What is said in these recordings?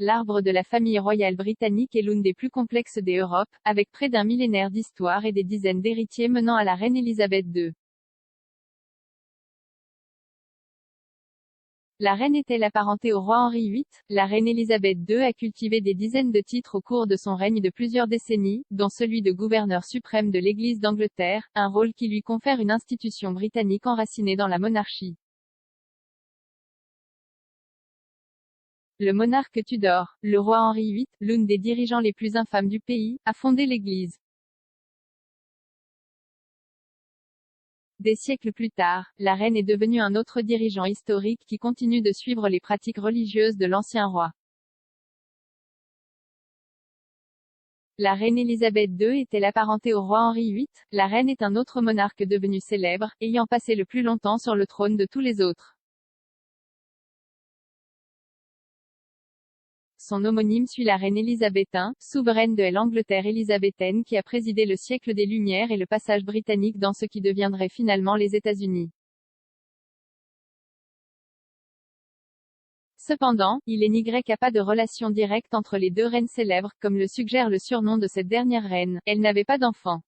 l'arbre de la famille royale britannique est l'une des plus complexes des Europes, avec près d'un millénaire d'histoire et des dizaines d'héritiers menant à la reine Elisabeth II. La reine est-elle apparentée au roi Henri VIII? La reine Elisabeth II a cultivé des dizaines de titres au cours de son règne de plusieurs décennies, dont celui de gouverneur suprême de l'Église d'Angleterre, un rôle qui lui confère une institution britannique enracinée dans la monarchie. Le monarque Tudor, le roi Henri VIII, l'un des dirigeants les plus infâmes du pays, a fondé l'Église. Des siècles plus tard, la reine est devenue un autre dirigeant historique qui continue de suivre les pratiques religieuses de l'ancien roi. La reine Elisabeth II est-elle apparentée au roi Henri VIII? La reine est un autre monarque devenu célèbre, ayant passé le plus longtemps sur le trône de tous les autres. Son homonyme suit la reine Elisabeth I, souveraine de l'Angleterre élisabéthaine qui a présidé le siècle des Lumières et le passage britannique dans ce qui deviendrait finalement les États-Unis. Cependant, il n'y a pas de relation directe entre les deux reines célèbres, comme le suggère le surnom de cette dernière reine. Elle n'avait pas d'enfant.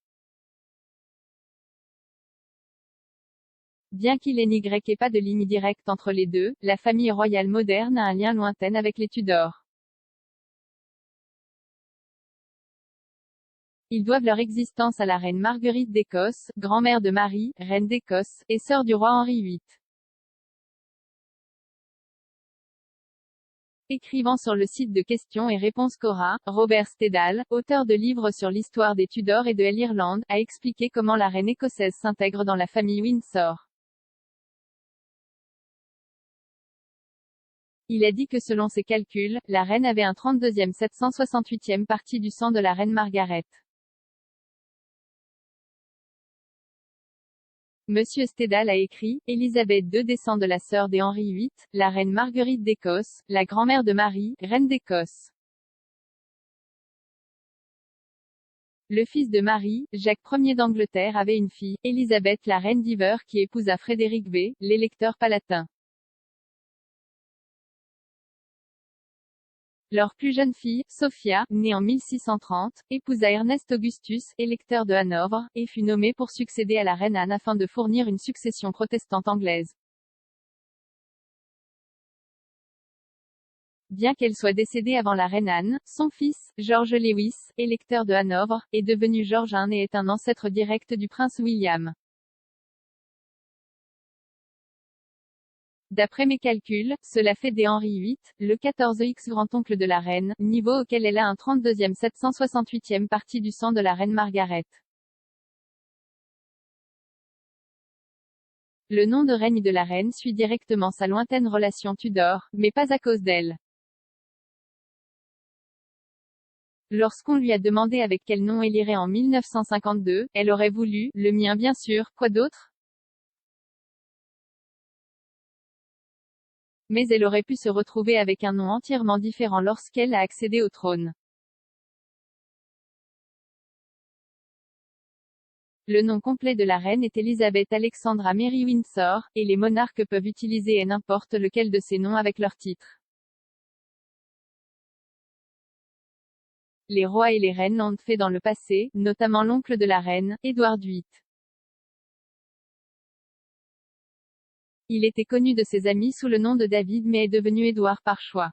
Bien qu'il n'y ait pas de ligne directe entre les deux, la famille royale moderne a un lien lointain avec les Tudors. Ils doivent leur existence à la reine Marguerite d'Écosse, grand-mère de Marie, reine d'Écosse, et sœur du roi Henri VIII. Écrivant sur le site de questions et réponses Quora, Robert Stedall, auteur de livres sur l'histoire des Tudors et de l'Irlande, a expliqué comment la reine écossaise s'intègre dans la famille Windsor. Il a dit que selon ses calculs, la reine avait un 32e 768e partie du sang de la reine Margaret. Monsieur Stedall a écrit, Élisabeth II descend de la sœur des Henri VIII, la reine Marguerite d'Écosse, la grand-mère de Marie, reine d'Écosse. Le fils de Marie, Jacques Ier d'Angleterre avait une fille, Élisabeth la reine d'Hiver qui épousa Frédéric V, l'électeur palatin. Leur plus jeune fille, Sophia, née en 1630, épousa Ernest Augustus, électeur de Hanovre, et fut nommée pour succéder à la reine Anne afin de fournir une succession protestante anglaise. Bien qu'elle soit décédée avant la reine Anne, son fils, George Lewis, électeur de Hanovre, est devenu George I et est un ancêtre direct du prince William. D'après mes calculs, cela fait des Henri VIII, le 14e grand-oncle de la reine, niveau auquel elle a un 32e 768e partie du sang de la reine Margaret. Le nom de règne de la reine suit directement sa lointaine relation Tudor, mais pas à cause d'elle. Lorsqu'on lui a demandé avec quel nom elle irait en 1952, elle aurait voulu, le mien bien sûr, quoi d'autre? Mais elle aurait pu se retrouver avec un nom entièrement différent lorsqu'elle a accédé au trône. Le nom complet de la reine est Elizabeth Alexandra Mary Windsor, et les monarques peuvent utiliser n'importe lequel de ces noms avec leur titre. Les rois et les reines l'ont fait dans le passé, notamment l'oncle de la reine, Édouard VIII. Il était connu de ses amis sous le nom de David mais est devenu Édouard par choix.